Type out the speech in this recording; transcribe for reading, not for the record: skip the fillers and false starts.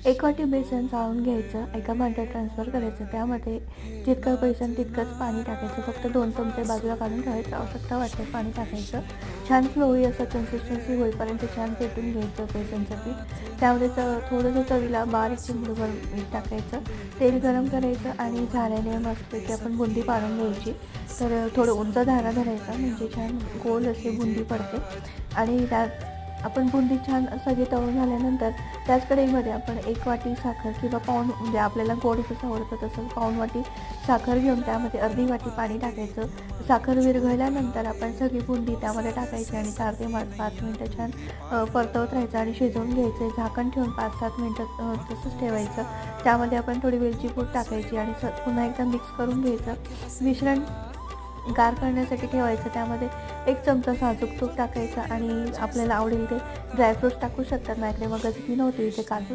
1 वाटी बेसन चाळून घ्यायचं, एका भांड्यात ट्रान्सफर करायचं. त्यामध्ये जितकं बेसन तितकंच पाणी टाकायचं. फक्त 2 चमचे बाजूला काढून ठेवायचं. आवश्यकता वाटल्यास पाणी टाकायचं. छान फ्लोई असं कन्सिस्टन्सी होईपर्यंत छान फेटून घ्यायचं बेसनचं पीठ. त्यामध्ये थोडंसं चवीला बारीक चिमूटभर मीठ टाकायचं. तेल गरम करायचं आणि झाऱ्याने मस्तपैकी आपण बुंदी पाडून घ्यायची. तर थोडं उंच धारा धरायचा म्हणजे छान गोल अशी बुंदी पडते. आणि त्यात आपण बुंदी छान सगळी तळून झाल्यानंतर त्याच कढईमध्ये आपण 1 वाटी साखर किंवा पाऊण, म्हणजे आपल्याला गोड जसं आवडतं तसं पाऊण वाटी साखर घेऊन त्यामध्ये अर्धी वाटी पाणी टाकायचं. साखर विरघळल्यानंतर आपण सगळी बुंदी त्यामध्ये टाकायची आणि 4 ते 5 मिनटं छान परतवत राहायचं आणि शिजवून घ्यायचं. झाकण ठेवून 5-7 मिनटं तसंच ठेवायचं. त्यामध्ये आपण थोडी वेलची पूड टाकायची आणि पुन्हा एकदा मिक्स करून घ्यायचं. मिश्रण गार करण्यासाठी ठेवायचं. त्यामध्ये 1 चमचा साजूक तूप टाकायचं आणि आपल्याला आवडेल ते ड्रायफ्रूट्स टाकू शकतात. माझ्याकडे मगज बी नव्हते, इथे काजू